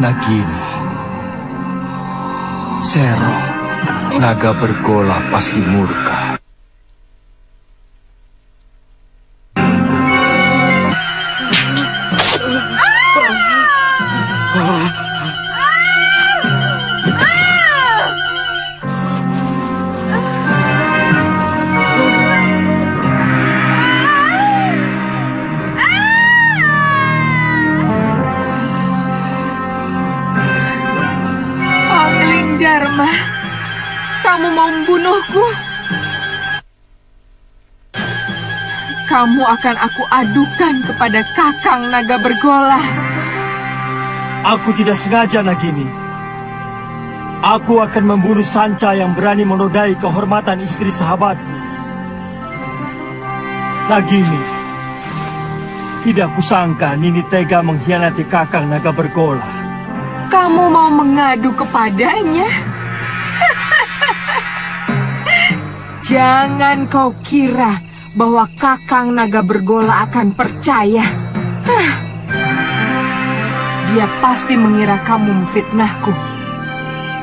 Nagini, Sero, naga bergola pasti murka. Dharma, kamu mau membunuhku? Kamu akan aku adukan kepada Kakang Naga Bergola. Aku tidak sengaja, Nagini. Aku akan membunuh Sanca yang berani menodai kehormatan istri sahabatku. Nagini, tidak kusangka Nini tega mengkhianati Kakang Naga Bergola. Kamu mau mengadu kepadanya? Jangan kau kira bahwa Kakang Naga Bergola akan percaya. Dia pasti mengira kamu memfitnahku.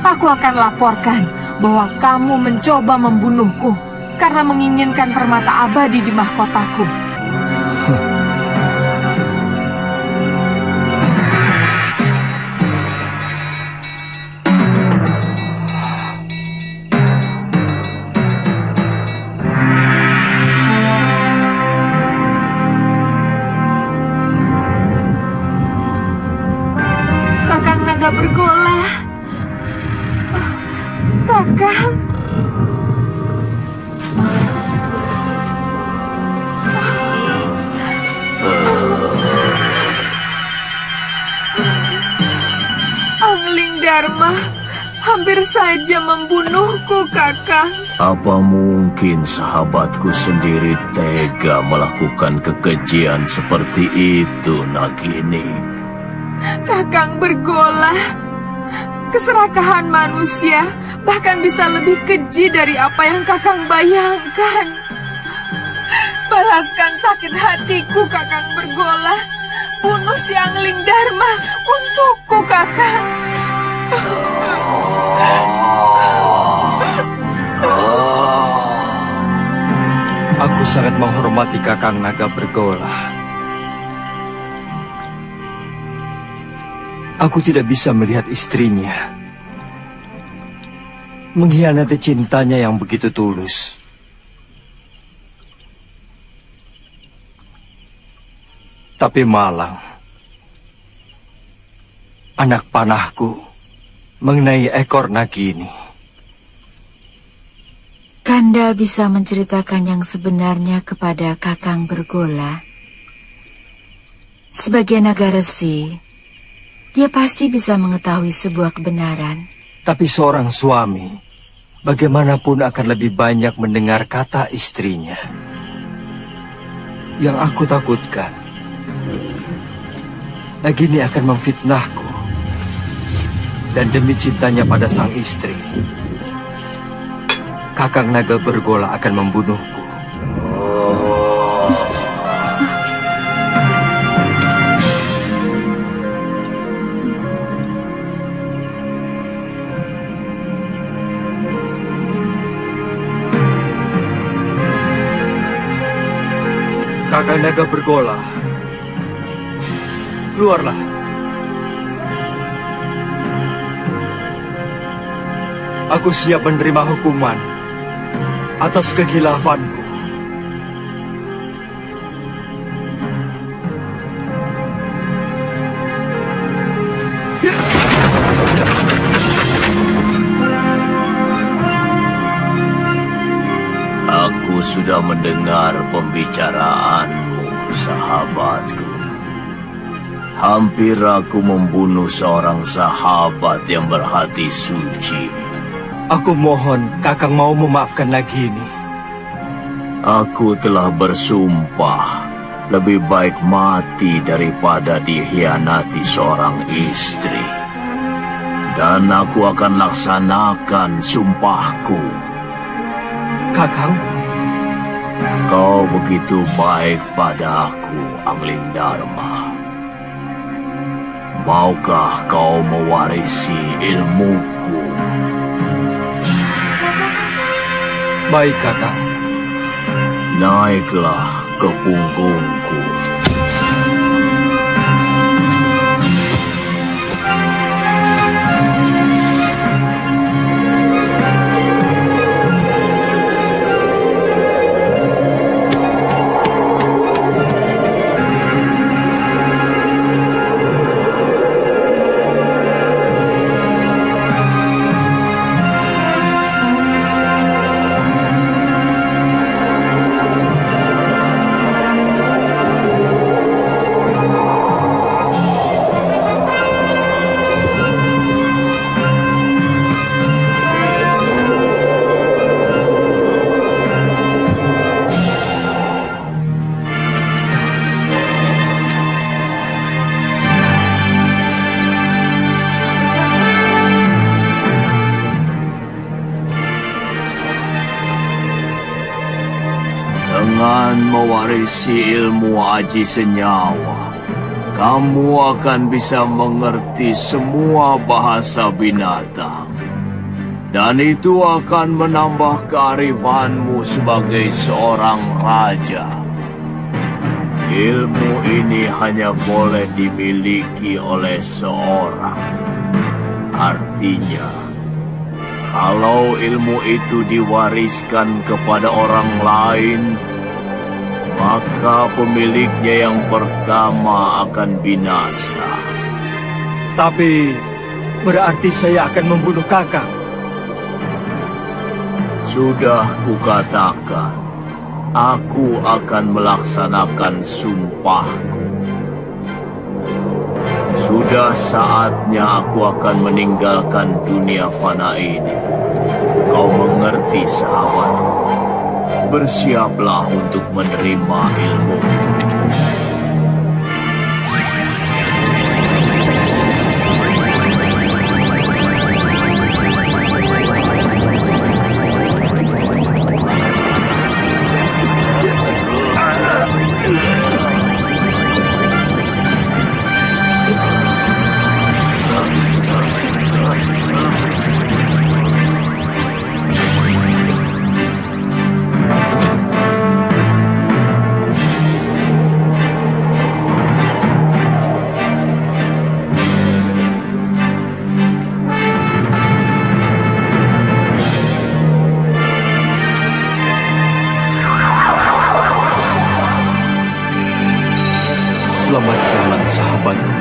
Aku akan laporkan bahwa kamu mencoba membunuhku karena menginginkan permata abadi di mahkotaku. Naga Bergola. Kakang. Angling Dharma hampir saja membunuhku, Kakang. Apa mungkin sahabatku sendiri tega melakukan kekejian seperti itu, Nagini? Kakang Bergola, keserakahan manusia bahkan bisa lebih keji dari apa yang Kakang bayangkan. Balaskan sakit hatiku, Kakang Bergola. Bunuh si Angling Dharma untukku, Kakang. Aku sangat menghormati Kakang Naga Bergola. Aku tidak bisa melihat istrinya mengkhianati cintanya yang begitu tulus. Tapi malang, anak panahku mengenai ekor Nagini. Kanda bisa menceritakan yang sebenarnya kepada Kakang Bergola. Sebagai naga resi, dia pasti bisa mengetahui sebuah kebenaran. Tapi seorang suami, bagaimanapun akan lebih banyak mendengar kata istrinya. Yang aku takutkan, Nagini akan memfitnahku. Dan demi cintanya pada sang istri, Kakang Naga Bergola akan membunuhku. Kakang Naga Bergola, keluarlah. Aku siap menerima hukuman atas kegilafanku. Aku sudah mendengar pembicaraanmu, sahabatku. Hampir aku membunuh seorang sahabat yang berhati suci. Aku mohon Kakang mau memaafkan Nagini. Aku telah bersumpah lebih baik mati daripada dikhianati seorang istri. Dan aku akan laksanakan sumpahku. Kakang? Kau begitu baik padaku, Anglingdarma. Maukah kau mewarisi ilmuku? Baik, Kakang. Naiklah ke punggungku. Dengan mewarisi ilmu aji senyawa, kamu akan bisa mengerti semua bahasa binatang. Dan itu akan menambah kearifanmu sebagai seorang raja. Ilmu ini hanya boleh dimiliki oleh seorang. Artinya, kalau ilmu itu diwariskan kepada orang lain, maka pemiliknya yang pertama akan binasa. Tapi berarti saya akan membunuh Kakang. Sudah kukatakan, aku akan melaksanakan sumpahku. Sudah saatnya aku akan meninggalkan dunia fana ini. Kau mengerti, sahabatku? Bersiaplah untuk menerima ilmu. Selamat jalan, sahabatku.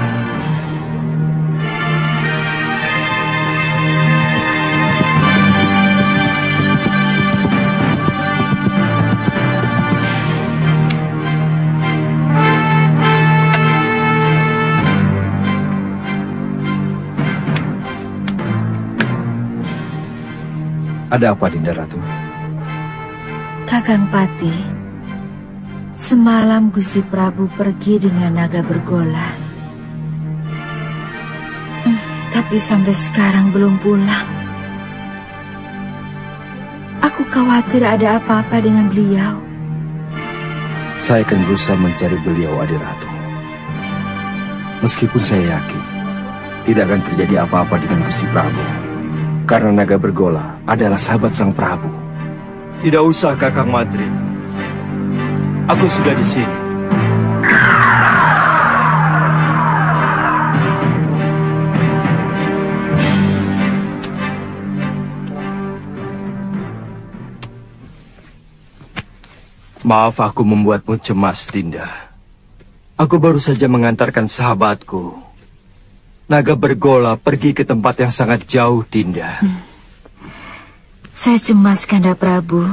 Ada apa, Dinda Ratu? Kakang Pati, semalam Gusti Prabu pergi dengan naga bergola. Tapi sampai sekarang belum pulang. Aku khawatir ada apa-apa dengan beliau. Saya akan berusaha mencari beliau, Adiratu. Meskipun saya yakin tidak akan terjadi apa-apa dengan Gusti Prabu, karena naga bergola adalah sahabat Sang Prabu. Tidak usah, Kakang Madrid. Aku sudah di sini. Maaf aku membuatmu cemas, Dinda. Aku baru saja mengantarkan sahabatku, naga bergola, pergi ke tempat yang sangat jauh, Dinda. Saya cemas, Kanda Prabu.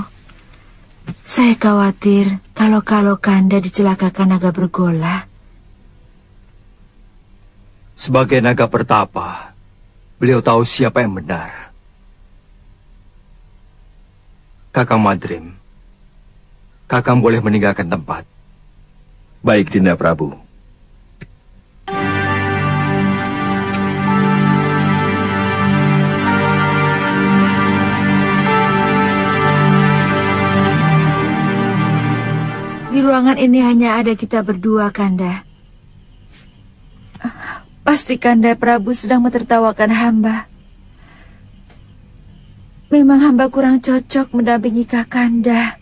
Saya khawatir kalau Kanda dicelakakan naga bergola. Sebagai naga pertapa, beliau tahu siapa yang benar. Kakang Madrim, Kakang boleh meninggalkan tempat. Baik, Dinda Prabu. Di ruangan ini hanya ada kita berdua, Kanda. Pasti Kanda Prabu sedang mentertawakan hamba. Memang hamba kurang cocok mendampingi Kakanda.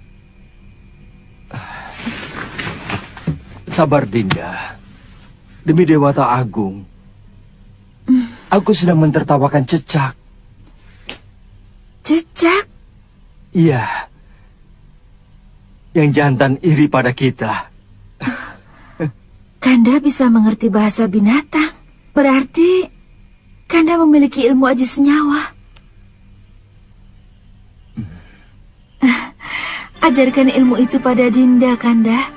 Sabar, Dinda. Demi Dewata Agung, aku sedang mentertawakan Cecak. Cecak? Iya. Yang jantan iri pada kita. Kanda bisa mengerti bahasa binatang. Berarti Kanda memiliki ilmu aji senyawa. Ajarkan ilmu itu pada Dinda, Kanda.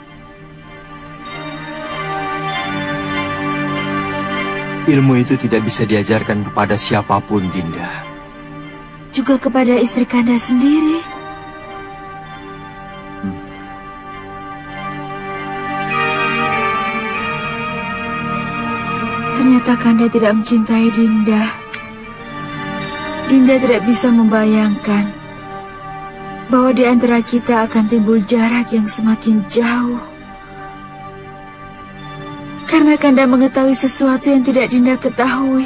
Ilmu itu tidak bisa diajarkan kepada siapapun, Dinda. Juga kepada istri Kanda sendiri. Ternyata Kanda tidak mencintai Dinda. Dinda tidak bisa membayangkan bahwa di antara kita akan timbul jarak yang semakin jauh. Karena Kanda mengetahui sesuatu yang tidak Dinda ketahui,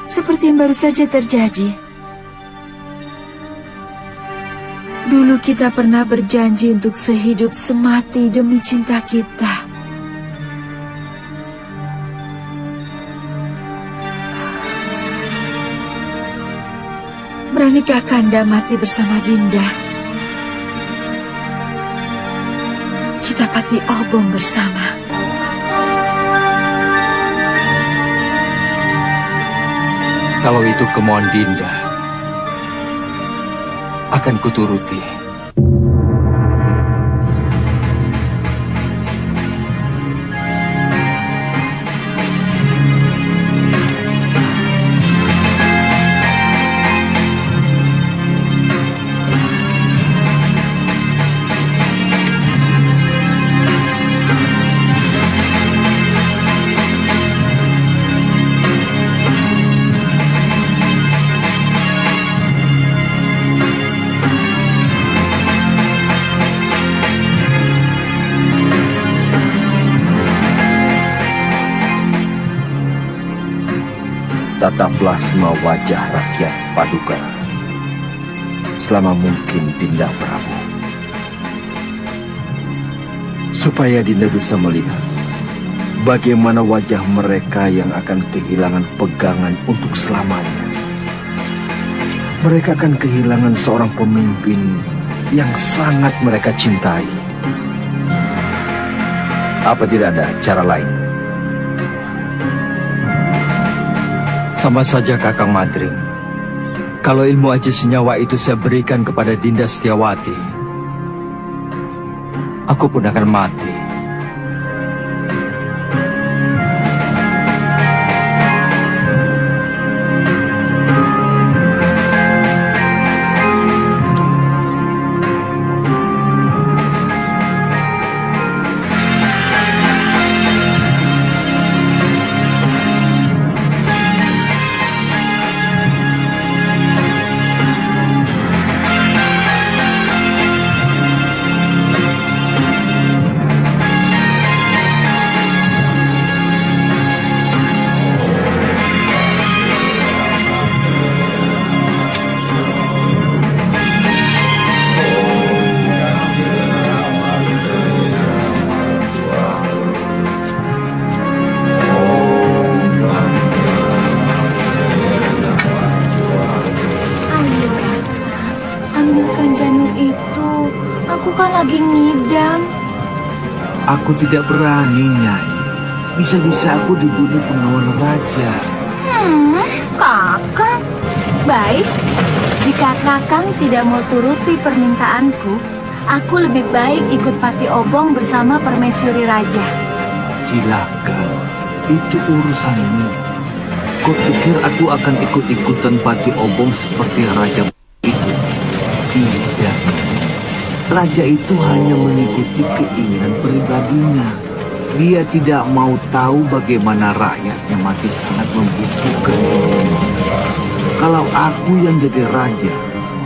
seperti yang baru saja terjadi. Dulu kita pernah berjanji untuk sehidup semati demi cinta kita. Beranikah Kanda mati bersama Dinda? Kita pati obong bersama. Kalau itu kemauan Dinda, akan kuturuti. Tataplah semua wajah rakyat Paduka selama mungkin, Dinda Prabu, supaya Dinda bisa melihat bagaimana wajah mereka yang akan kehilangan pegangan untuk selamanya. Mereka akan kehilangan seorang pemimpin yang sangat mereka cintai. Apa tidak ada cara lain? Sama saja, Kakang Madrim. Kalau ilmu aji senyawa itu saya berikan kepada Dinda Setiawati, aku pun akan mati. Aku tidak berani, Nyai. Bisa-bisa aku dibunuh pengawal raja. Kakang. Baik, jika Kakang tidak mau turuti permintaanku, Aku lebih baik ikut Pati Obong bersama Permaisuri Raja. Silakan, itu urusanmu. Kau pikir aku akan ikut-ikutan Pati Obong seperti Raja itu? Tidak. Raja itu hanya mengikuti keinginan pribadinya. Dia tidak mau tahu bagaimana rakyatnya masih sangat membutuhkan ininya. Kalau aku yang jadi raja,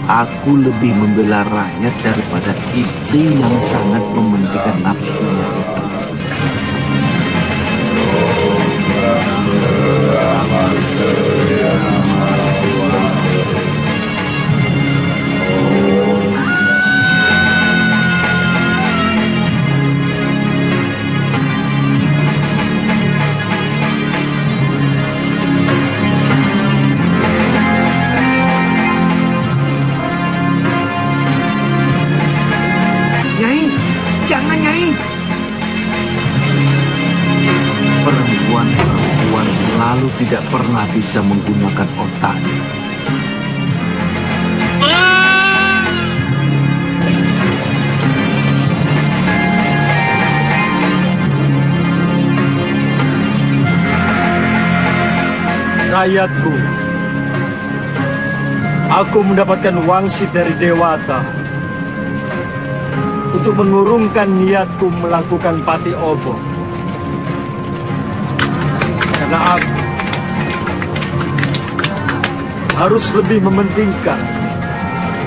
aku lebih membela rakyat daripada istri yang sangat mementingkan nafsunya itu. Nyai, jangan Nyai. Perempuan-perempuan selalu tidak pernah bisa menggunakan otaknya. Rakyatku, aku mendapatkan wangsit dari Dewata untuk mengurungkan niatku melakukan Pati Obong. Karena aku harus lebih mementingkan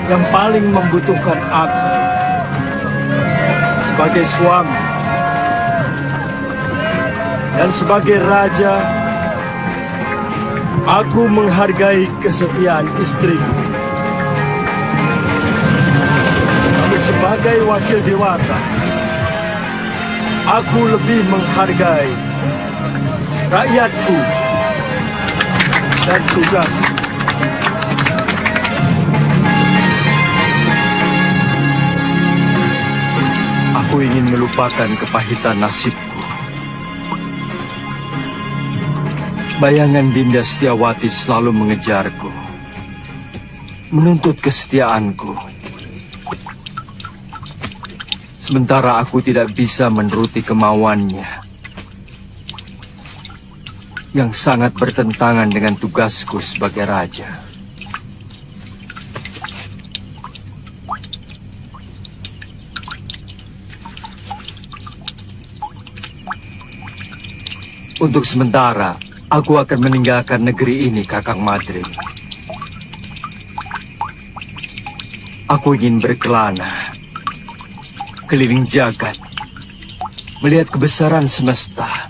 yang paling membutuhkan aku sebagai suami dan sebagai raja. Aku menghargai kesetiaan istriku. Tapi sebagai wakil Dewata, aku lebih menghargai rakyatku dan tugas. Aku ingin melupakan kepahitan nasibku. Bayangan Dinda Setiawati selalu mengejarku, menuntut kesetiaanku. Sementara aku tidak bisa menuruti kemauannya, yang sangat bertentangan dengan tugasku sebagai raja. Untuk sementara, aku akan meninggalkan negeri ini, Kakang Madrim. Aku ingin berkelana, keliling jagat, melihat kebesaran semesta,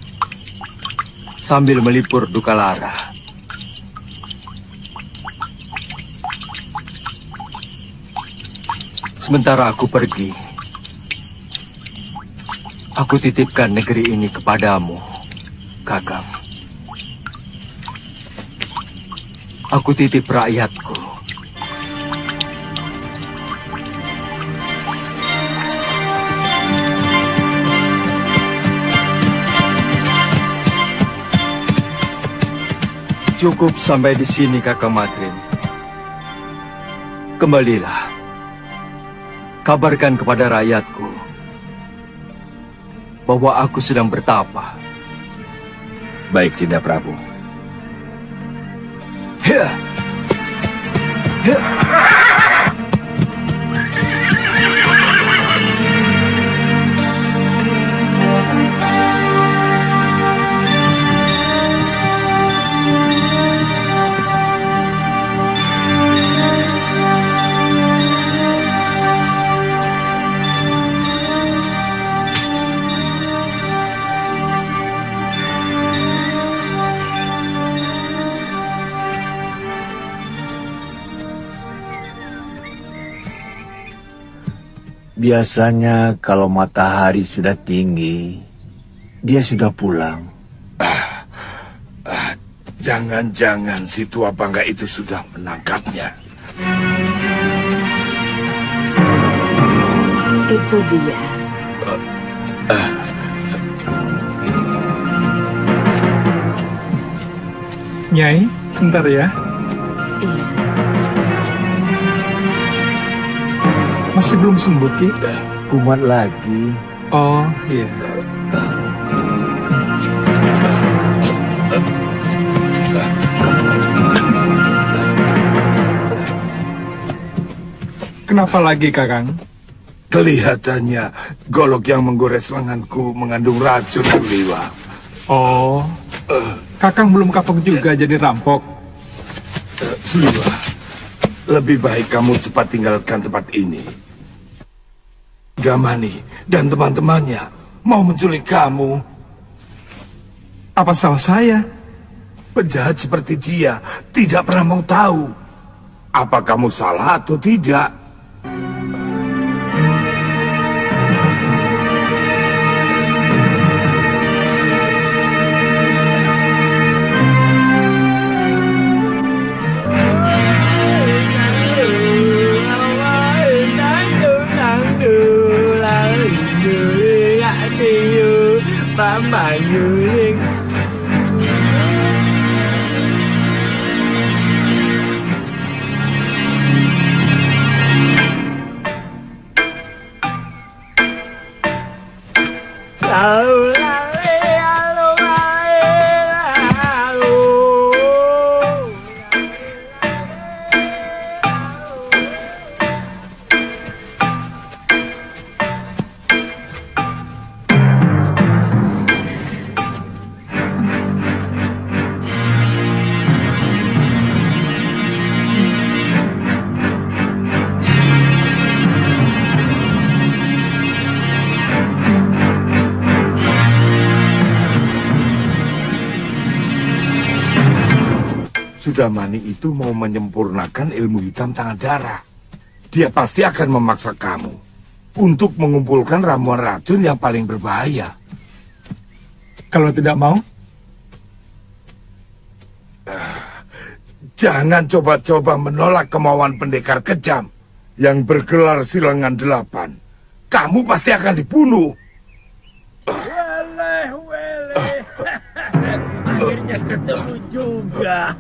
sambil melipur duka lara. Sementara aku pergi, aku titipkan negeri ini kepadamu, Kakang. Aku titip rakyatku. Cukup sampai di sini, Kakang Madrim. Kembalilah. Kabarkan kepada rakyatku bahwa aku sedang bertapa. Baik, Dinda Prabu. Hia! Hia! Biasanya kalau matahari sudah tinggi, dia sudah pulang. Jangan-jangan si tua bangga itu sudah menangkapnya. Itu dia. Nyai, sebentar ya. Iya. Masih belum sembuh, Ki? Kumat lagi. Oh, iya. Kenapa lagi, Kakang? Kelihatannya golok yang menggores lenganku mengandung racun, Liwa. Oh, Kakang belum kapok juga jadi rampok. Sliwa, lebih baik kamu cepat tinggalkan tempat ini. Damani dan teman-temannya mau menculik kamu. Apa salah saya? Penjahat seperti dia tidak pernah mau tahu apa kamu salah atau tidak. Sudamani itu mau menyempurnakan ilmu hitam tangan darah. Dia pasti akan memaksa kamu untuk mengumpulkan ramuan racun yang paling berbahaya. Kalau tidak mau? Jangan coba-coba menolak kemauan pendekar kejam yang bergelar Silangan 8. Kamu pasti akan dibunuh. Akhirnya ketemu juga.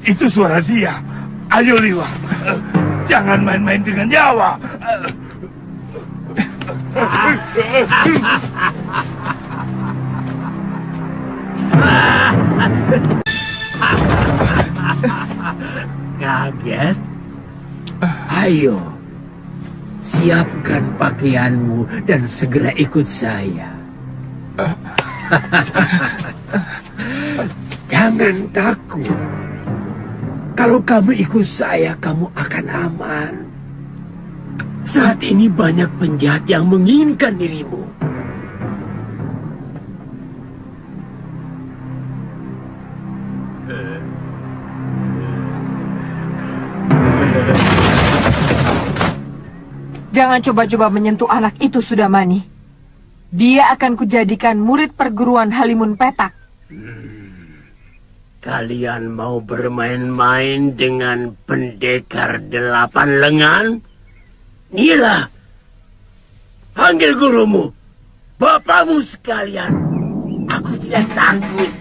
Itu suara dia. Ayo Liwa, jangan main-main dengan nyawa. Kaget? Ayo, siapkan pakaianmu dan segera ikut saya. Jangan takut. Kalau kamu ikut saya, kamu akan aman. Saat ini banyak penjahat yang menginginkan dirimu. Jangan coba-coba menyentuh anak itu, Sudamani. Dia akan kujadikan murid perguruan Halimun Petak. Kalian mau bermain-main dengan pendekar 8 lengan? Inilah, panggil gurumu, bapakmu sekalian. Aku tidak takut.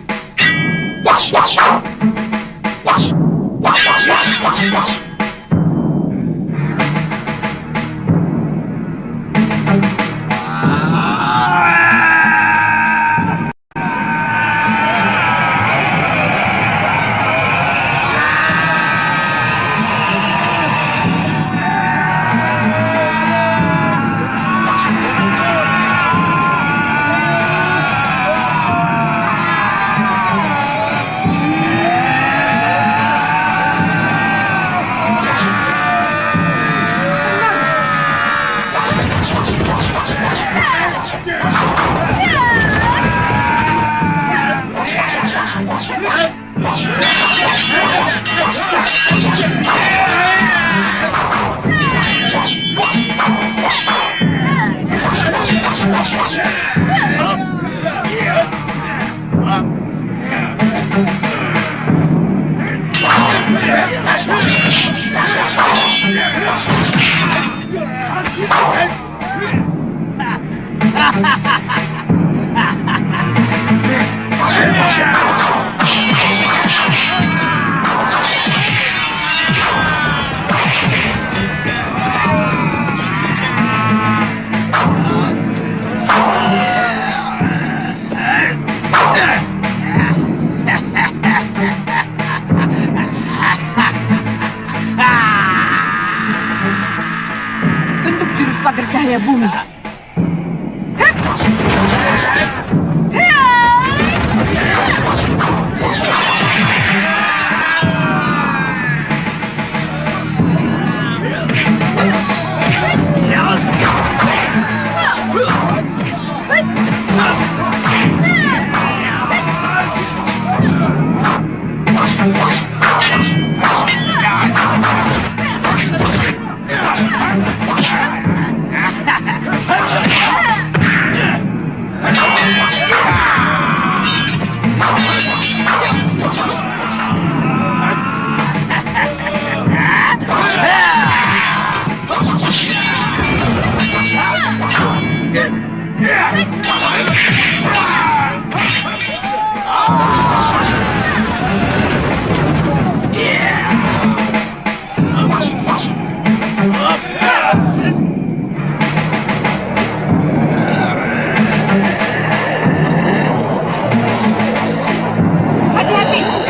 Bentuk jurus pagar cahaya bumi. Hati-hati.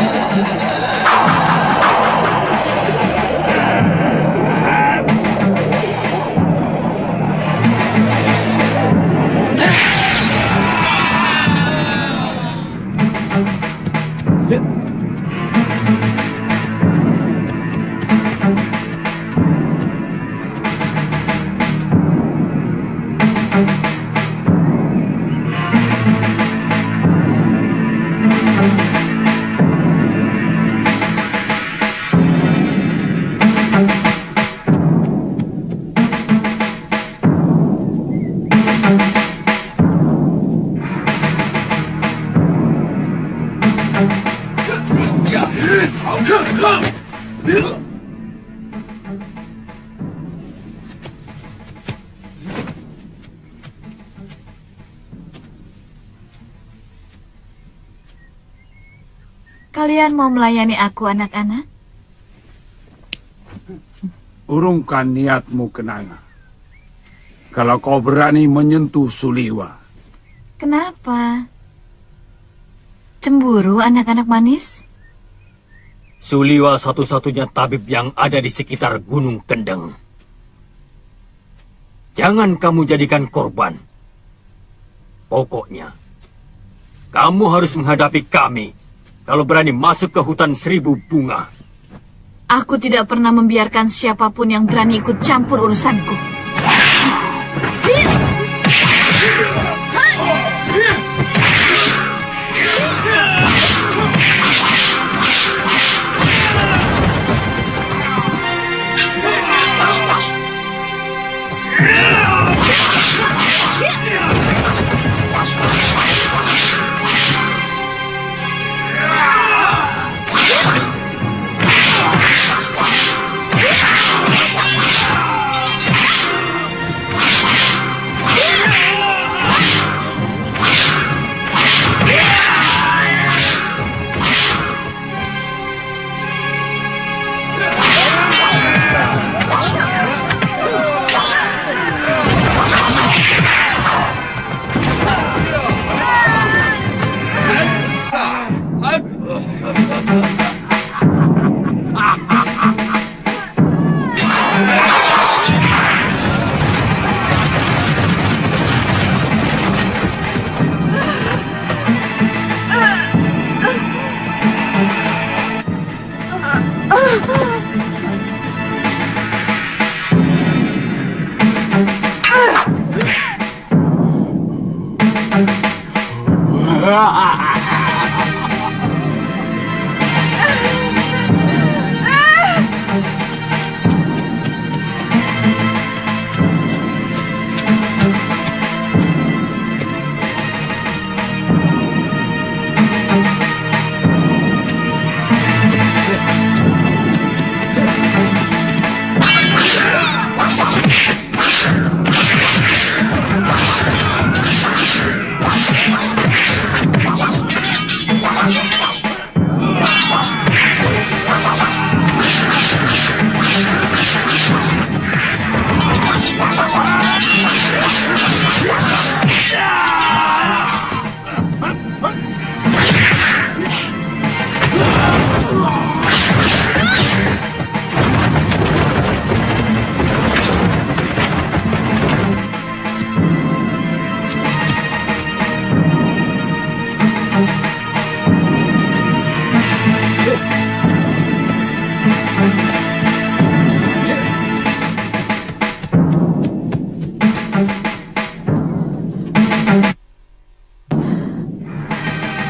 Kalian mau melayani aku, anak-anak? Urungkan niatmu, Kenanga. Kalau kau berani menyentuh Suliwa. Kenapa? Cemburu, anak-anak manis? Suliwa satu-satunya tabib yang ada di sekitar Gunung Kendeng. Jangan kamu jadikan korban. Pokoknya, kamu harus menghadapi kami kalau berani masuk ke hutan 1000 bunga. Aku tidak pernah membiarkan siapapun yang berani ikut campur urusanku.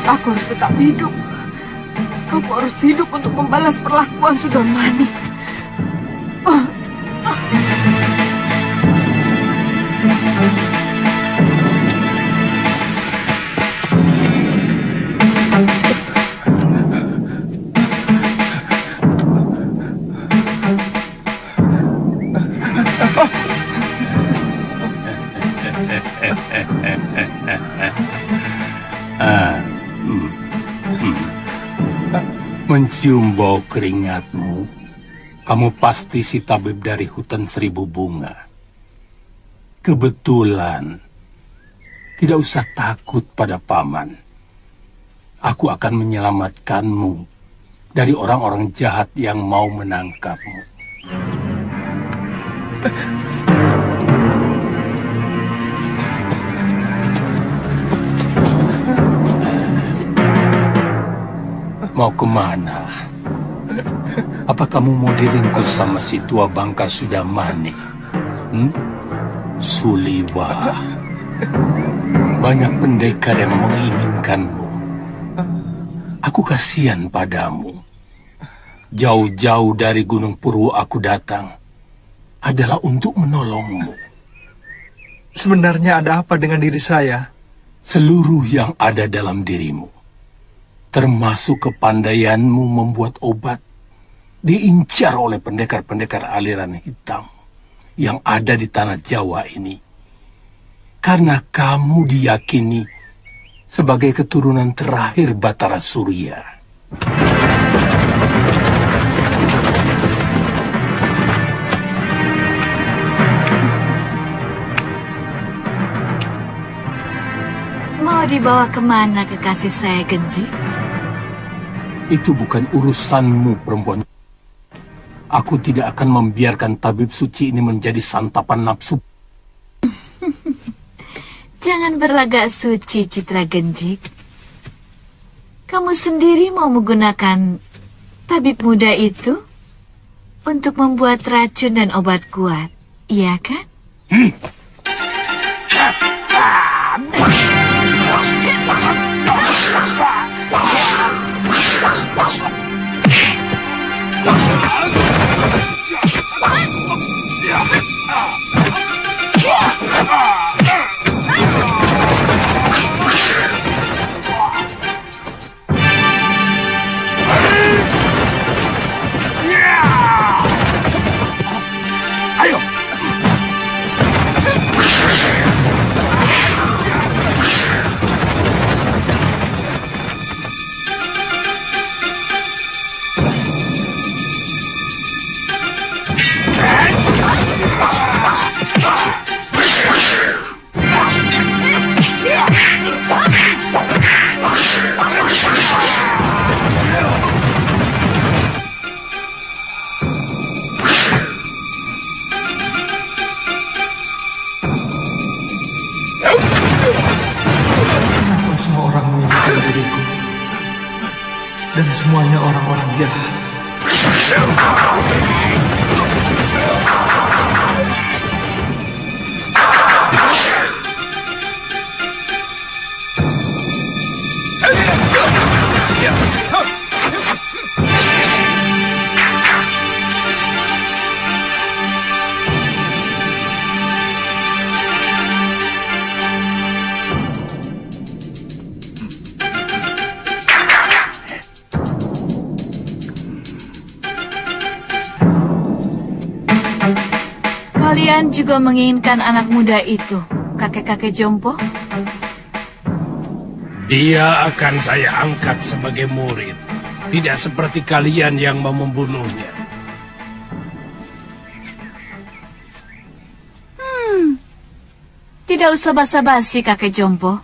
Aku harus tetap hidup. Aku harus hidup untuk membalas perlakuan Sudamani. Mencium bau keringatmu, kamu pasti si tabib dari hutan seribu bunga. Kebetulan, tidak usah takut pada paman. Aku akan menyelamatkanmu dari orang-orang jahat yang mau menangkapmu. Mau kemana? Apa kamu mau diringkus sama si tua bangka Sudamani? Suliwa. Banyak pendekar yang menginginkanmu. Aku kasihan padamu. Jauh-jauh dari Gunung Purwo aku datang adalah untuk menolongmu. Sebenarnya ada apa dengan diri saya? Seluruh yang ada dalam dirimu, termasuk kepandaianmu membuat obat, diincar oleh pendekar-pendekar aliran hitam yang ada di tanah Jawa ini. Karena kamu diyakini sebagai keturunan terakhir Batara Surya. Mau dibawa kemana kekasih saya, Genji? Itu bukan urusanmu, perempuan. Aku tidak akan membiarkan tabib suci ini menjadi santapan nafsu. Jangan berlagak suci, Citra Genji. Kamu sendiri mau menggunakan tabib muda itu untuk membuat racun dan obat kuat, iya kan? Ayo. Kenapa semua orang menginginkan diriku? Dan semuanya orang-orang jahat. Kalian juga menginginkan anak muda itu, kakek-kakek jompo? Dia akan saya angkat sebagai murid. Tidak seperti kalian yang mau membunuhnya. Tidak usah basa-basi, kakek jompo.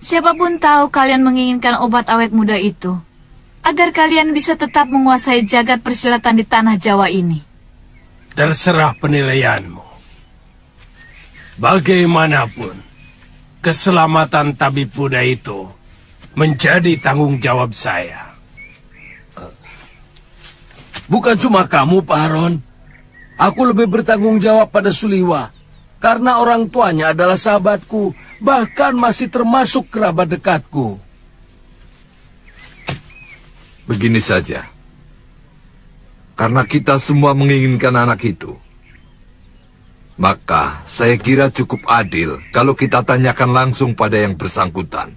Siapapun tahu kalian menginginkan obat awet muda itu, agar kalian bisa tetap menguasai jagat persilatan di tanah Jawa ini. Terserah penilaianmu. Bagaimanapun, keselamatan tabib muda itu menjadi tanggung jawab saya. Bukan cuma kamu, Pak Haron. Aku lebih bertanggung jawab pada Suliwa. Karena orang tuanya adalah sahabatku. Bahkan masih termasuk kerabat dekatku. Begini saja. Karena kita semua menginginkan anak itu. Maka saya kira cukup adil kalau kita tanyakan langsung pada yang bersangkutan.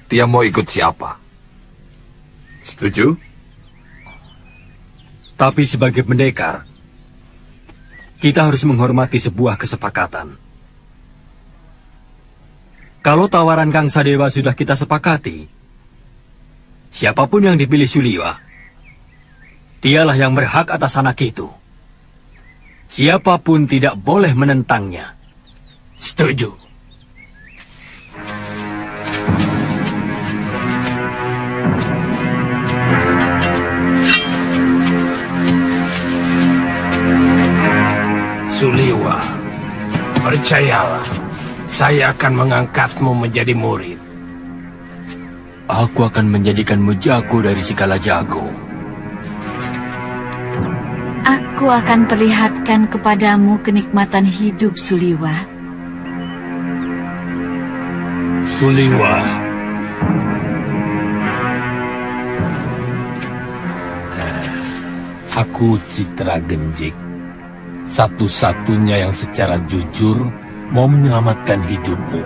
Dia mau ikut siapa? Setuju? Tapi sebagai pendekar, kita harus menghormati sebuah kesepakatan. Kalau tawaran Kang Sadewa sudah kita sepakati, siapapun yang dipilih Suliwa, dialah yang berhak atas anak itu. Siapapun tidak boleh menentangnya. Setuju. Suliwa, percayalah, saya akan mengangkatmu menjadi murid. Aku akan menjadikanmu jago dari segala jago. Aku akan perlihatkan kepadamu kenikmatan hidup, Suliwa. Suliwa. Aku Citra Genjik. Satu-satunya yang secara jujur mau menyelamatkan hidupmu.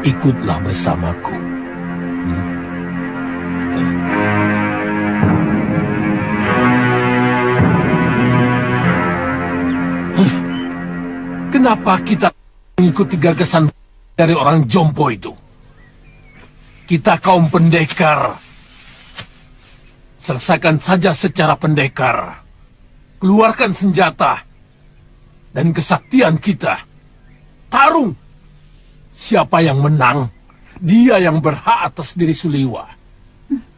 Ikutlah bersamaku. Kenapa kita mengikuti gagasan dari orang jompo itu? Kita kaum pendekar. Selesaikan saja secara pendekar. Keluarkan senjata dan kesaktian kita. Tarung. Siapa yang menang, dia yang berhak atas diri Suliwa.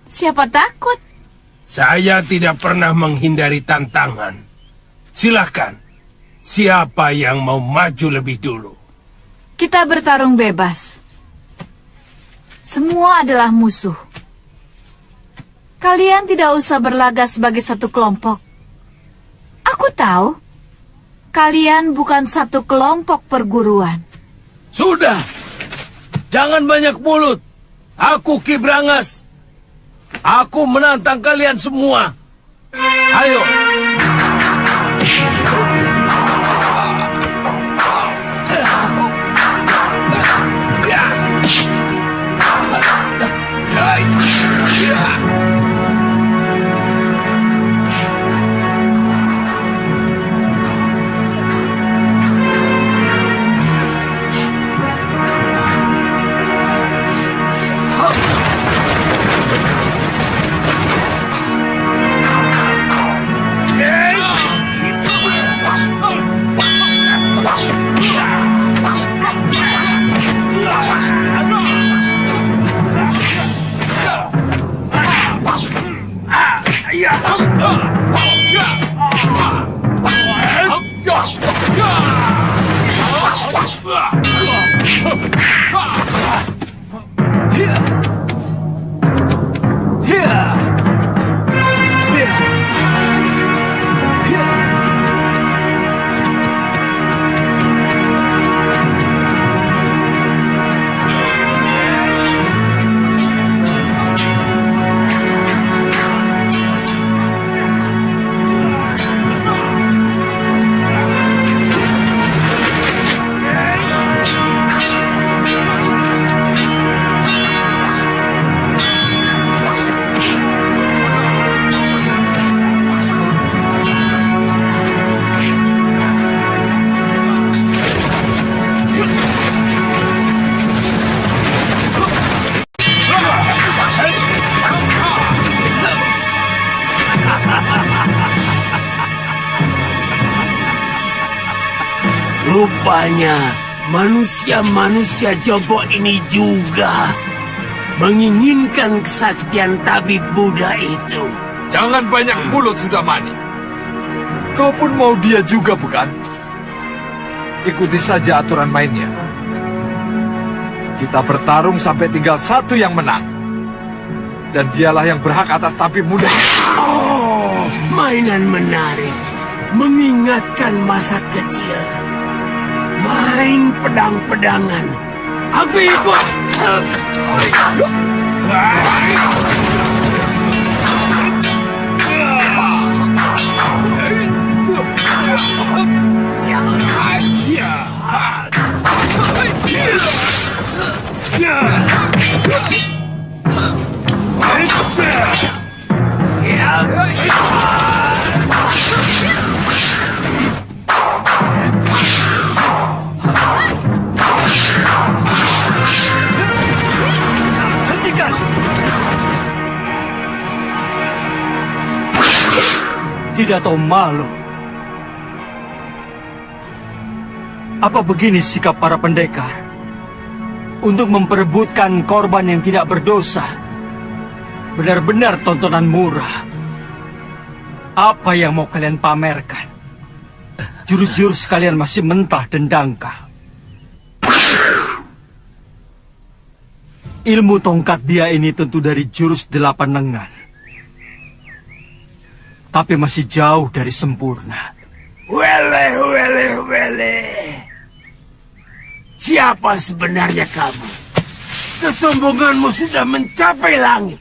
Siapa takut? Saya tidak pernah menghindari tantangan. Silakan. Siapa yang mau maju lebih dulu? Kita bertarung bebas. Semua adalah musuh. Kalian tidak usah berlagak sebagai satu kelompok. Aku tahu, kalian bukan satu kelompok perguruan. Sudah, jangan banyak mulut. Aku Ki Brangas. Aku menantang kalian semua. Ayo. Rupanya manusia-manusia jompo ini juga menginginkan kesaktian tabib Buddha itu. Jangan banyak mulut, Sudamani. Kau pun mau dia juga, bukan? Ikuti saja aturan mainnya. Kita bertarung sampai tinggal satu yang menang. Dan dialah yang berhak atas tabib muda. Oh, mainan menarik. Mengingatkan masa kecil. Main pedang-pedangan. Aku ikut. Hentikan! Tidak tahu malu. Apa begini sikap para pendekar? Untuk memperebutkan korban yang tidak berdosa. Benar-benar tontonan murah. Apa yang mau kalian pamerkan? Jurus-jurus kalian masih mentah dan dangkal. Ilmu tongkat dia ini tentu dari jurus 8 lengan. Tapi masih jauh dari sempurna. Wele. Siapa sebenarnya kamu? Kesombonganmu sudah mencapai langit.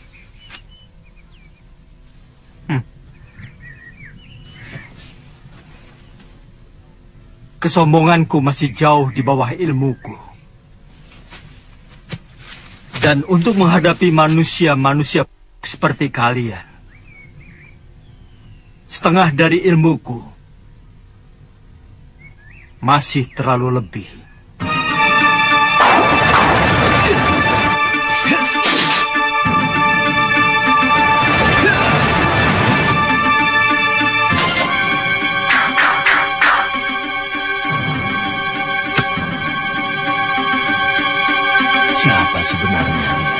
Kesombonganku masih jauh di bawah ilmuku. Dan untuk menghadapi manusia-manusia seperti kalian, setengah dari ilmuku masih terlalu lebih. Siapa sebenarnya dia?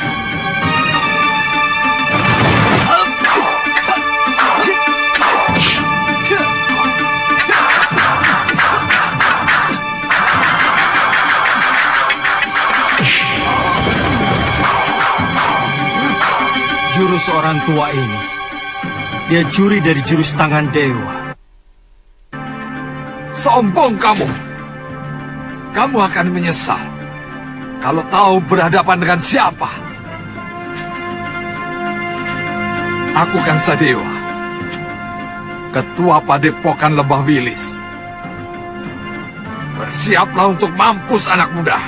Jurus orang tua ini, dia curi dari jurus tangan dewa. Sombong kamu. Kamu akan menyesal kalau tahu berhadapan dengan siapa. Aku Kang Sadewa, Ketua Padepokan Lembah Wilis. Bersiaplah untuk mampus anak muda.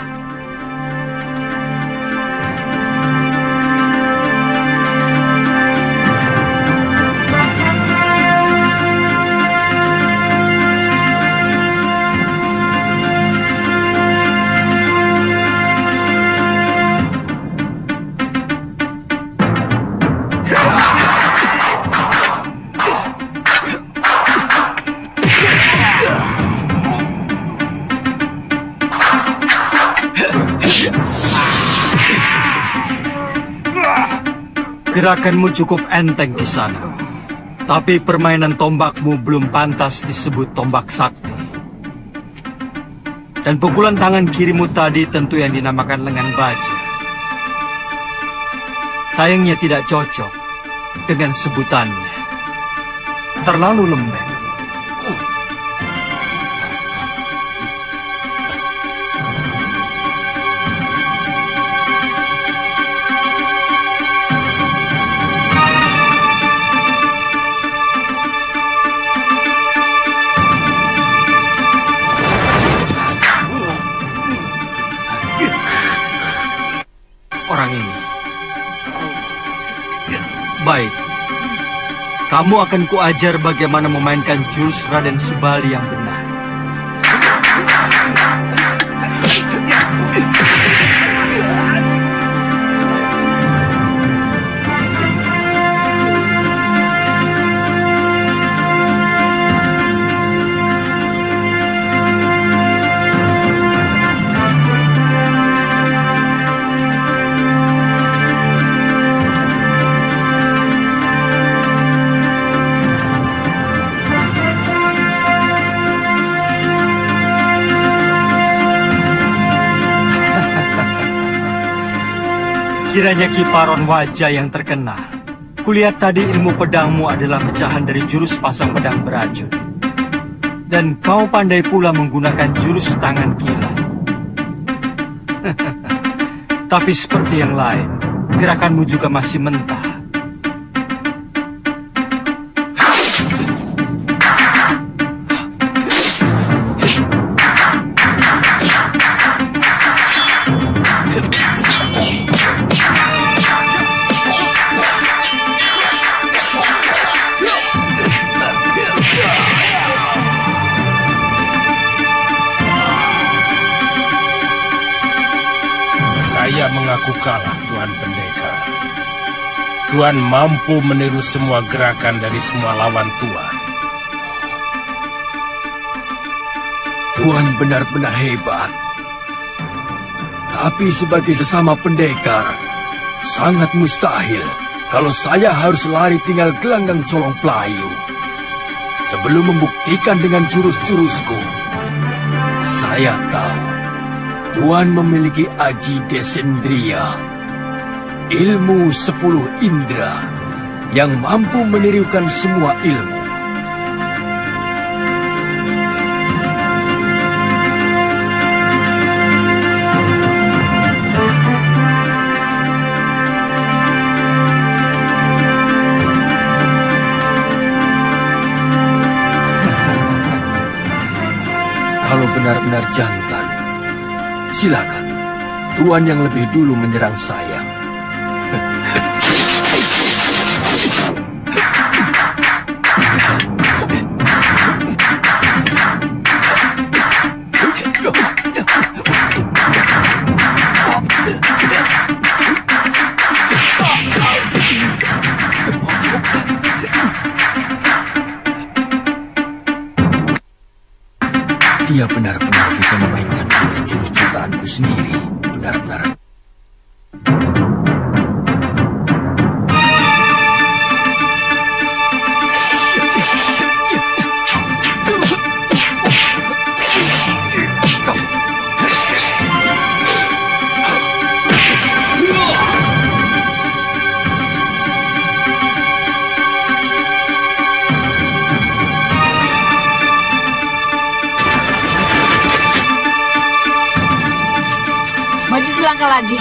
Gerakanmu cukup enteng di sana. Tapi permainan tombakmu belum pantas disebut tombak sakti. Dan pukulan tangan kirimu tadi tentu yang dinamakan lengan baja. Sayangnya tidak cocok dengan sebutannya. Terlalu lembek. Orang ini. Baik. Kamu akan kuajar bagaimana memainkan jurus Raden Subali yang benar. Kiranya Kiparon wajah yang terkena. Kulihat tadi ilmu pedangmu adalah pecahan dari jurus pasang pedang beracun. Dan kau pandai pula menggunakan jurus tangan kilat. Tapi seperti yang lain, gerakanmu juga masih mentah. Saya mengaku kalah, Tuan Pendekar. Tuan mampu meniru semua gerakan dari semua lawan Tuan. Tuan benar-benar hebat. Tapi sebagai sesama pendekar, sangat mustahil kalau saya harus lari tinggal gelanggang colong pelayu. Sebelum membuktikan dengan jurus-jurusku, saya tahu Tuan memiliki Aji Desendria, ilmu 10 indera yang mampu menirukan semua ilmu. Kalau benar-benar jantan, silakan. Tuan yang lebih dulu menyerang saya. Dia benar-benar bisa memainkan jurus-jurus ciptaanku sendiri. Benar-benar. Maju selangkah lagi.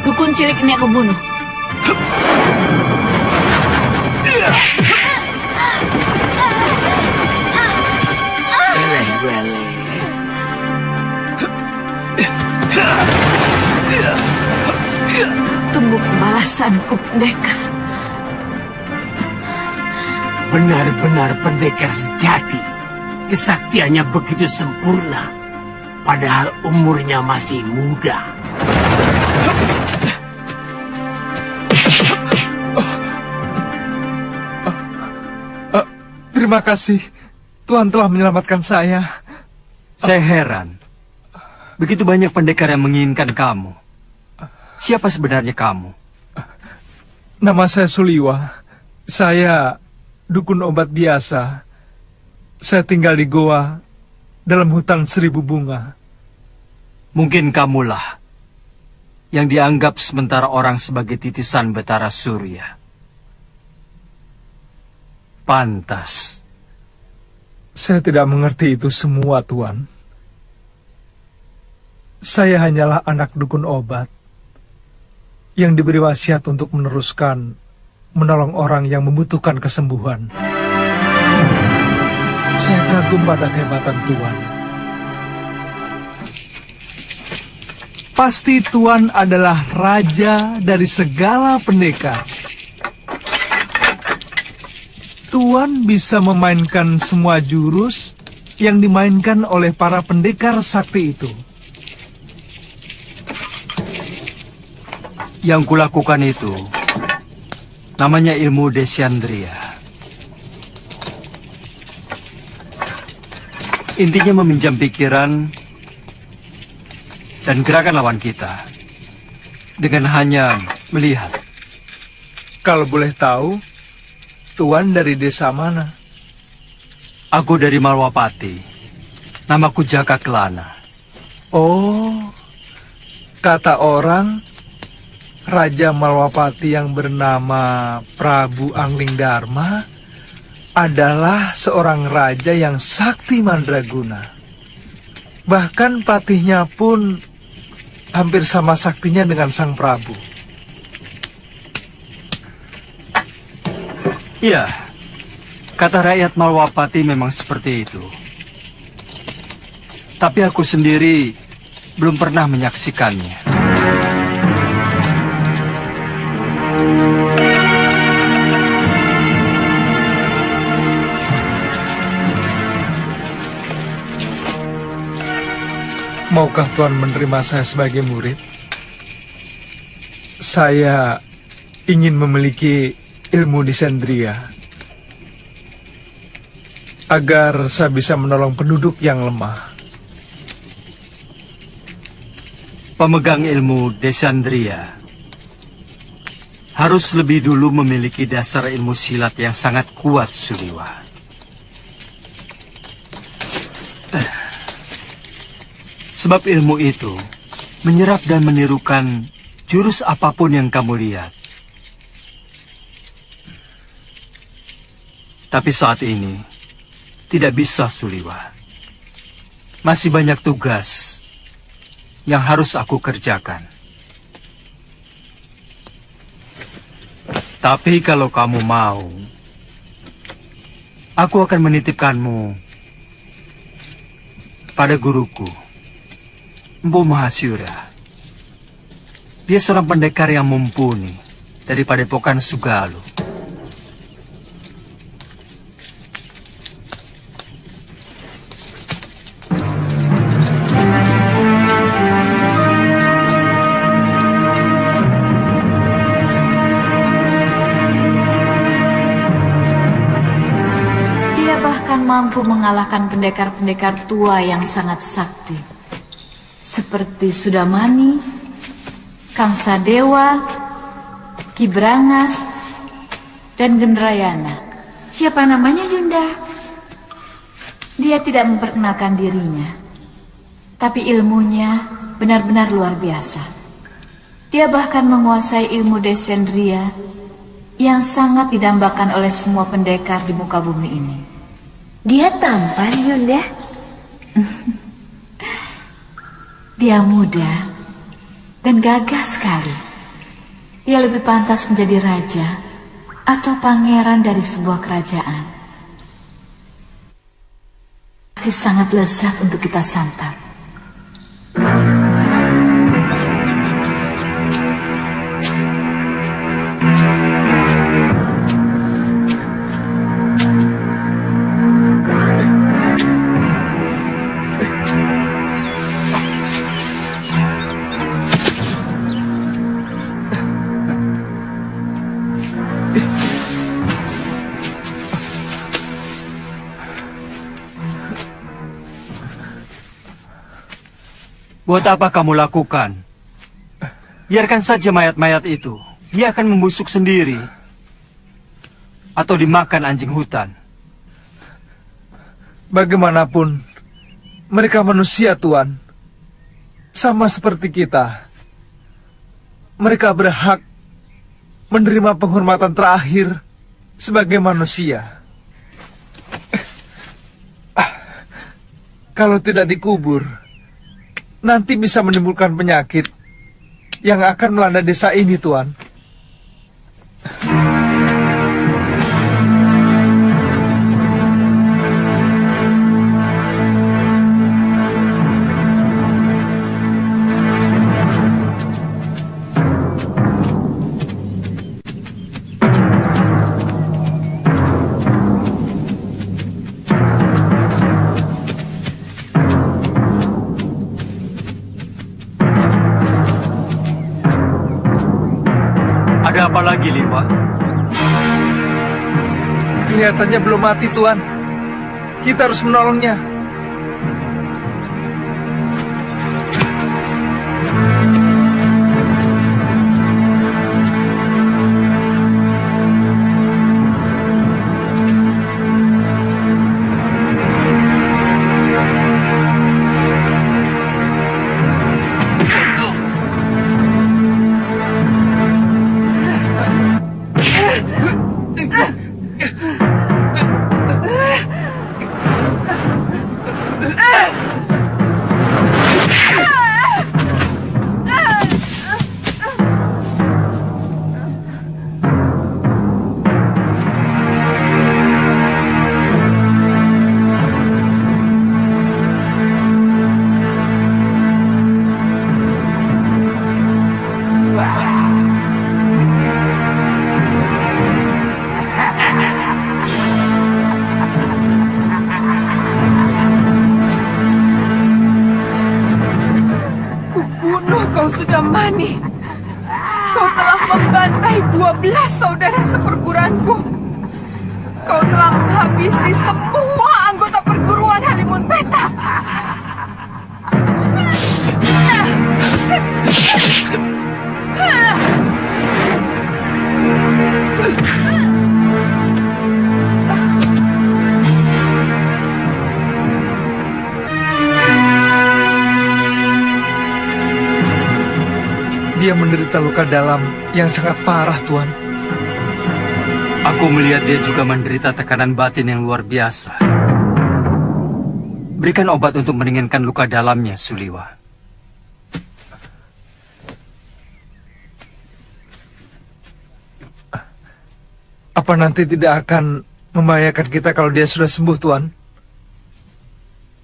Dukun cilik ini aku bunuh. Tunggu pembalasanku, pendekar. Benar-benar pendekar sejati. Kesaktiannya begitu sempurna. Padahal umurnya masih muda. Terima kasih. Tuhan telah menyelamatkan saya. Saya heran. Begitu banyak pendekar yang menginginkan kamu. Siapa sebenarnya kamu? Nama saya Suliwa. Saya dukun obat biasa. Saya tinggal di goa dalam hutan 1000 bunga. Mungkin kamulah yang dianggap sementara orang sebagai titisan Betara Surya. Pantas. Saya tidak mengerti itu semua, Tuan. Saya hanyalah anak dukun obat yang diberi wasiat untuk menolong orang yang membutuhkan kesembuhan. Saya kagum pada kehebatan Tuan. Pasti Tuan adalah raja dari segala pendekar. Tuan bisa memainkan semua jurus yang dimainkan oleh para pendekar sakti itu. Yang kulakukan itu namanya ilmu Desandria. Intinya meminjam pikiran dan gerakan lawan kita dengan hanya melihat. Kalau boleh tahu, Tuan dari desa mana? Aku dari Malwapati. Namaku Jaka Kelana. Oh, kata orang, Raja Malwapati yang bernama Prabu Angling Dharma adalah seorang raja yang sakti mandraguna. Bahkan patihnya pun hampir sama saktinya dengan sang Prabu. Iya, kata rakyat Malwapati memang seperti itu. Tapi aku sendiri belum pernah menyaksikannya. Maukah Tuan menerima saya sebagai murid? Saya ingin memiliki ilmu disendria agar saya bisa menolong penduduk yang lemah. Pemegang ilmu desandria harus lebih dulu memiliki dasar ilmu silat yang sangat kuat, Suliwa. Sebab ilmu itu menyerap dan menirukan jurus apapun yang kamu lihat. Tapi saat ini tidak bisa, Suliwa. Masih banyak tugas yang harus aku kerjakan. Tapi kalau kamu mau, aku akan menitipkanmu pada guruku, Mpu Mahasyura. Dia seorang pendekar yang mumpuni dari Padepokan Sugalu. Dia bahkan mampu mengalahkan pendekar-pendekar tua yang sangat sakti, seperti Sudamani, Kang Sadewa, Ki Brangas, dan Gendrayana. Siapa namanya, Yunda? Dia tidak memperkenalkan dirinya, tapi ilmunya benar-benar luar biasa. Dia bahkan menguasai ilmu desendria yang sangat didambakan oleh semua pendekar di muka bumi ini. Dia tampan, Yunda. Dia muda dan gagah sekali. Dia lebih pantas menjadi raja atau pangeran dari sebuah kerajaan. Pasti sangat lezat untuk kita santap. Buat apa kamu lakukan? Biarkan saja mayat-mayat itu. Dia akan membusuk sendiri. Atau dimakan anjing hutan. Bagaimanapun, mereka manusia, Tuan. Sama seperti kita. Mereka berhak menerima penghormatan terakhir sebagai manusia. Kalau tidak dikubur, nanti bisa menimbulkan penyakit yang akan melanda desa ini, Tuan. Ada apa lagi, Liwa? Kelihatannya belum mati, Tuan. Kita harus menolongnya. Kau telah menghabisi semua anggota perguruan Halimun Petak. Dia menderita luka dalam yang sangat parah, Tuan. Aku melihat dia juga menderita tekanan batin yang luar biasa. Berikan obat untuk meringankan luka dalamnya, Suliwa. Apa nanti tidak akan membahayakan kita kalau dia sudah sembuh, Tuan?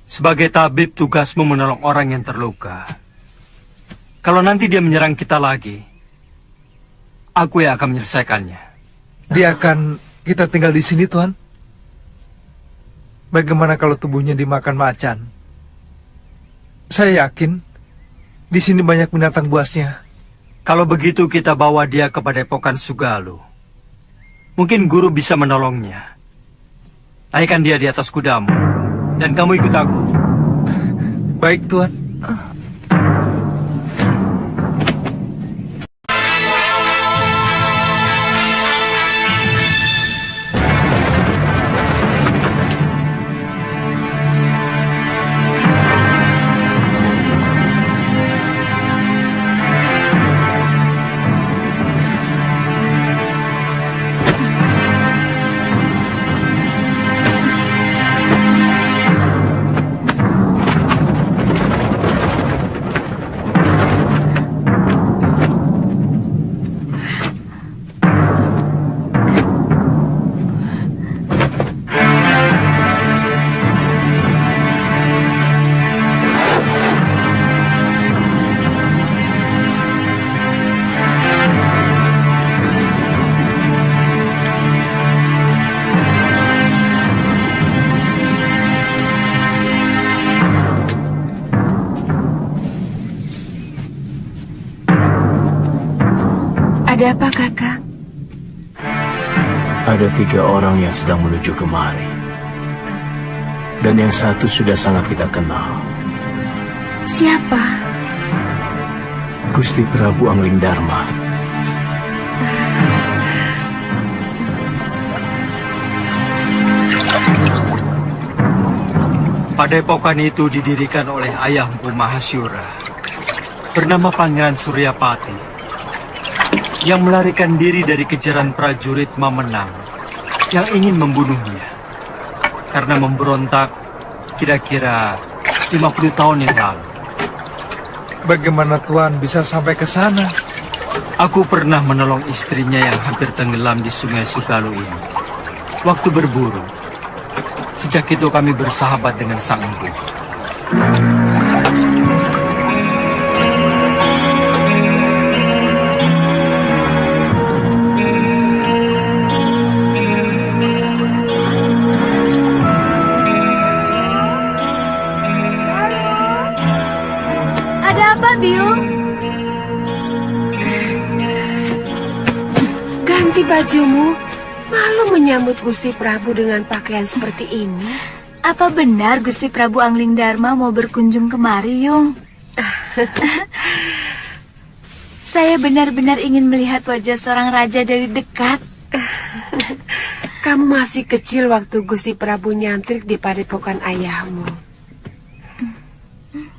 Sebagai tabib, tugasmu menolong orang yang terluka. Kalau nanti dia menyerang kita lagi, aku yang akan menyelesaikannya. Dia akan kita tinggal di sini, Tuan? Bagaimana kalau tubuhnya dimakan macan? Saya yakin di sini banyak binatang buasnya. Kalau begitu kita bawa dia ke Padepokan Sugalu. Mungkin guru bisa menolongnya. Naikkan dia di atas kudamu, dan kamu ikut aku. Baik, Tuan. Ada apa, Kakak? Ada 3 orang yang sedang menuju kemari. Dan yang satu sudah sangat kita kenal. Siapa? Gusti Prabu Anglingdarma. Padepokan itu didirikan oleh ayahku Mahasyura, bernama Pangeran Suryapati, yang melarikan diri dari kejaran prajurit Mamenang yang ingin membunuhnya karena memberontak kira-kira 50 tahun yang lalu. Bagaimana Tuan bisa sampai ke sana? Aku pernah menolong istrinya yang hampir tenggelam di Sungai Sugalu ini waktu berburu. Sejak itu kami bersahabat dengan Sang Empu. Biung? Ganti bajumu. Malu menyambut Gusti Prabu dengan pakaian seperti ini. Apa benar Gusti Prabu Anglingdarma mau berkunjung kemari, Yung? Saya benar-benar ingin melihat wajah seorang raja dari dekat. Kamu masih kecil waktu Gusti Prabu nyantrik di padepokan ayahmu.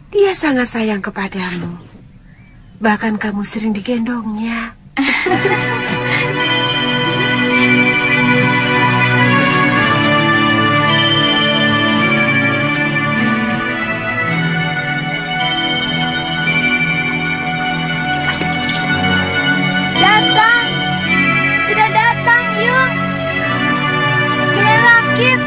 Dia sangat sayang kepadamu. Bahkan kamu sering digendongnya. Datang! Sudah datang, Yung! Kalian rakit!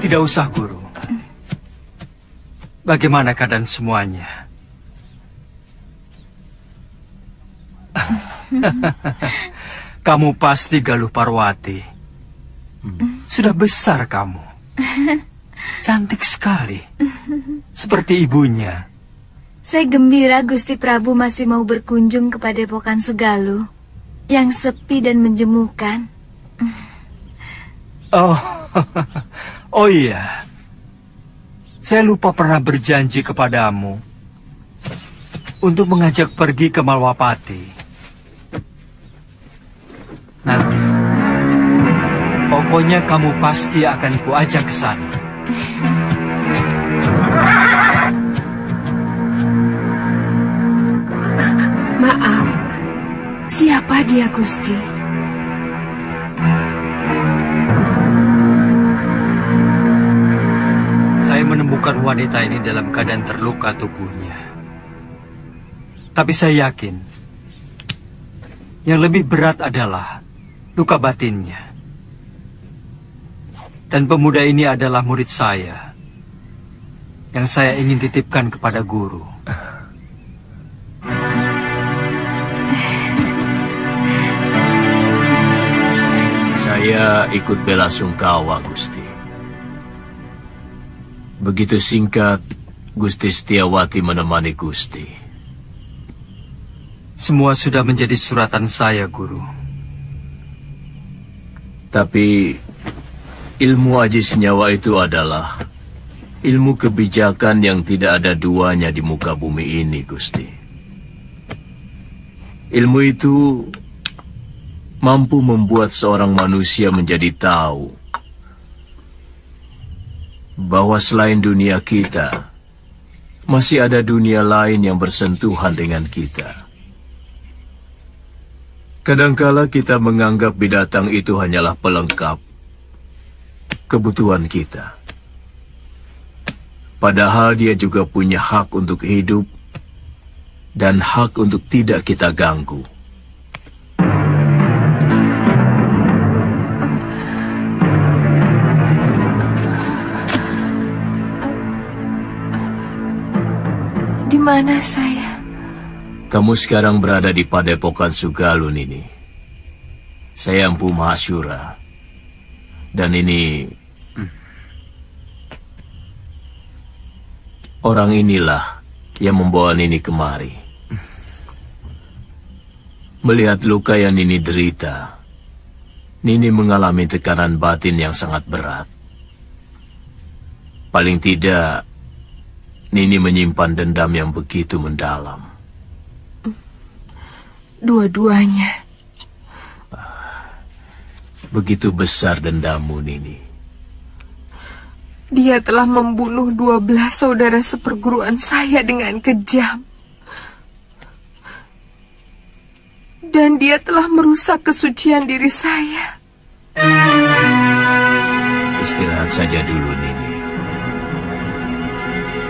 Tidak usah, Guru. Bagaimana keadaan semuanya? Kamu pasti Galuh Parwati. Sudah besar kamu. Cantik sekali. Seperti ibunya. Saya gembira Gusti Prabu masih mau berkunjung ke Padepokan Sugaluh yang sepi dan menjemukan. Oh iya. Saya lupa pernah berjanji kepadamu untuk mengajak pergi ke Malwapati. Nanti, pokoknya kamu pasti akan kuajak ke sana. Maaf, siapa dia, Gusti? Saya menemukan wanita ini dalam keadaan terluka tubuhnya. Tapi saya yakin, yang lebih berat adalah luka batinnya. Dan pemuda ini adalah murid saya, yang saya ingin titipkan kepada guru. Saya ikut bela sungkawa, Gusti. Begitu singkat, Gusti Setiawati menemani Gusti. Semua sudah menjadi suratan saya, Guru. Tapi ilmu aji senyawa itu adalah ilmu kebijakan yang tidak ada duanya di muka bumi ini, Gusti. Ilmu itu mampu membuat seorang manusia menjadi tahu bahwa selain dunia kita, masih ada dunia lain yang bersentuhan dengan kita. Kadangkala kita menganggap binatang itu hanyalah pelengkap kebutuhan kita. Padahal dia juga punya hak untuk hidup dan hak untuk tidak kita ganggu. Di mana saya? Kamu sekarang berada di Padepokan Sugaluh, Nini. Saya Empu Mahasyura. Dan ini orang inilah yang membawa Nini kemari. Melihat luka yang Nini derita, Nini mengalami tekanan batin yang sangat berat. Paling tidak, Nini menyimpan dendam yang begitu mendalam. Dua-duanya. Begitu besar dendammu, Nini. Dia telah membunuh 12 saudara seperguruan saya dengan kejam. Dan dia telah merusak kesucian diri saya. Istirahat saja dulu, Nini.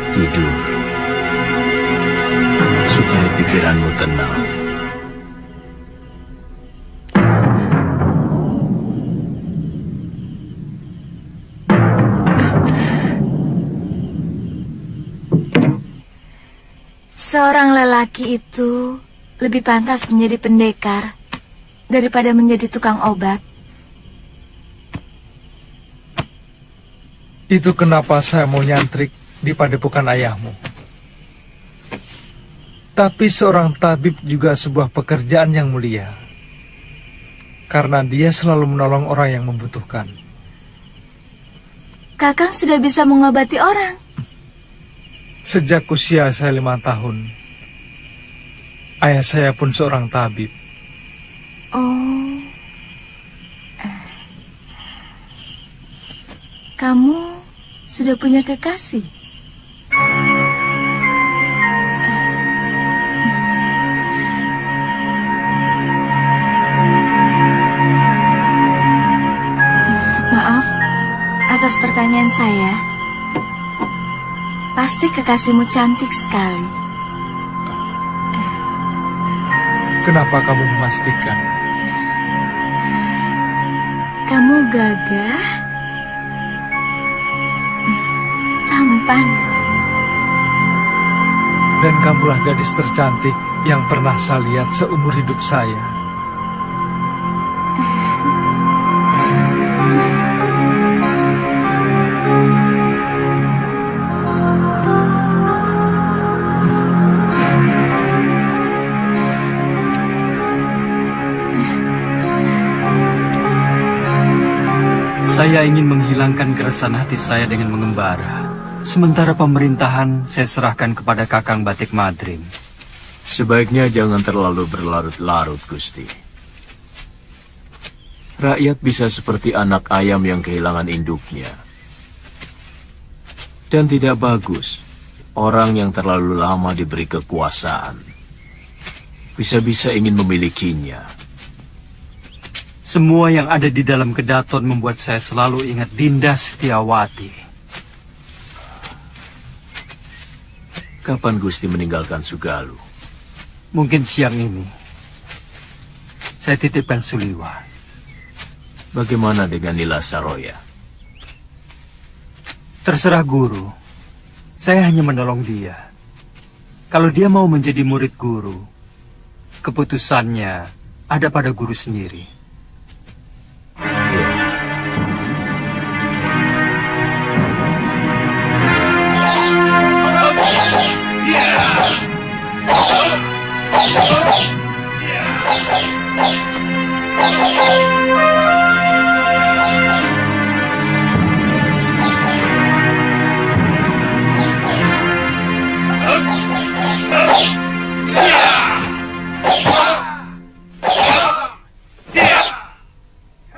Tidur, supaya pikiranmu tenang. Seorang lelaki itu lebih pantas menjadi pendekar daripada menjadi tukang obat. Itu kenapa saya mau nyantrik di padepokan ayahmu. Tapi seorang tabib juga sebuah pekerjaan yang mulia, karena dia selalu menolong orang yang membutuhkan. Kakang sudah bisa mengobati orang. Sejak usia saya 5 tahun, ayah saya pun seorang tabib. Oh, kamu sudah punya kekasih? Maaf atas pertanyaan saya. Pasti kekasihmu cantik sekali. Kenapa kamu memastikan? Kamu gagah tampan. Dan kamulah gadis tercantik yang pernah saya lihat seumur hidup saya. Saya ingin menghilangkan keresahan hati saya dengan mengembara. Sementara pemerintahan saya serahkan kepada Kakang Batik Madrim. Sebaiknya jangan terlalu berlarut-larut, Gusti. Rakyat bisa seperti anak ayam yang kehilangan induknya. Dan tidak bagus orang yang terlalu lama diberi kekuasaan. Bisa-bisa ingin memilikinya. Semua yang ada di dalam kedaton membuat saya selalu ingat Dinda Setiawati. Kapan Gusti meninggalkan Sugalu? Mungkin siang ini. Saya titipkan Suliwa. Bagaimana dengan Nila Saroya? Terserah guru. Saya hanya menolong dia. Kalau dia mau menjadi murid guru, keputusannya ada pada guru sendiri.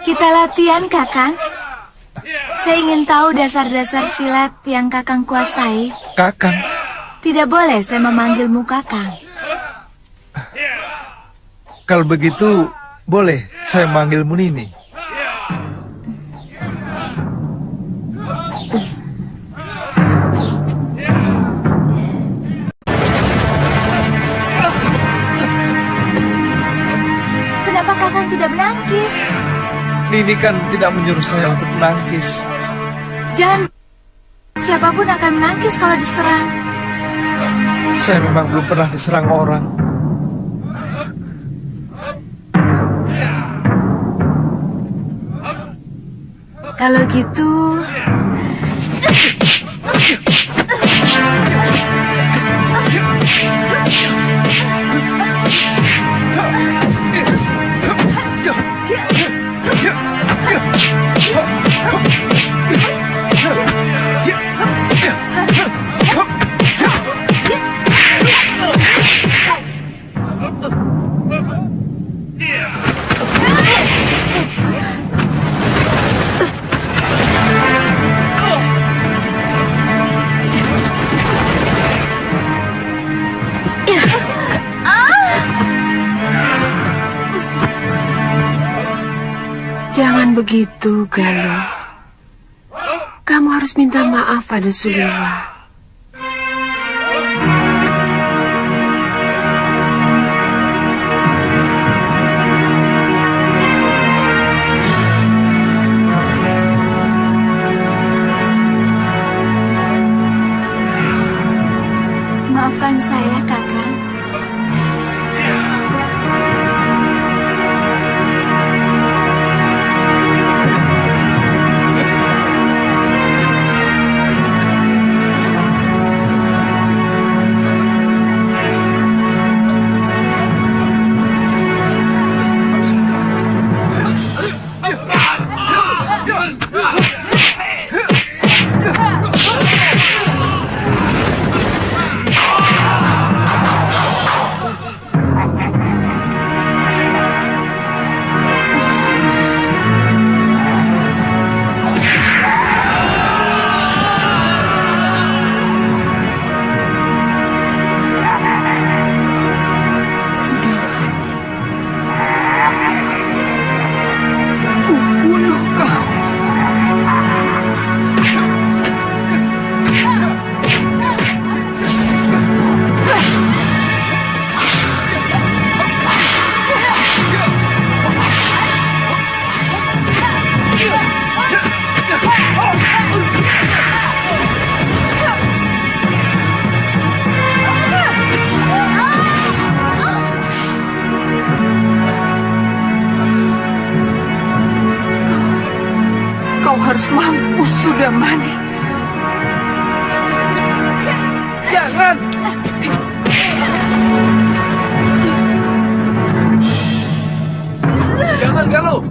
Kita latihan, Kakang. Saya ingin tahu dasar-dasar silat yang Kakang kuasai. Kakang? Tidak boleh saya memanggilmu Kakang. Kalau begitu, boleh saya manggilmu Nini. Kenapa Kakang tidak menangkis? Nini kan tidak menyuruh saya untuk menangkis. Jangan. Siapapun akan menangkis kalau diserang. Saya memang belum pernah diserang orang. Kalau gitu... Jangan begitu, Galuh. Kamu harus minta maaf pada Suliwa. Maafkan saya, Kakang. harus mampus, Sudamani. Jangan! Jangan, Galuh!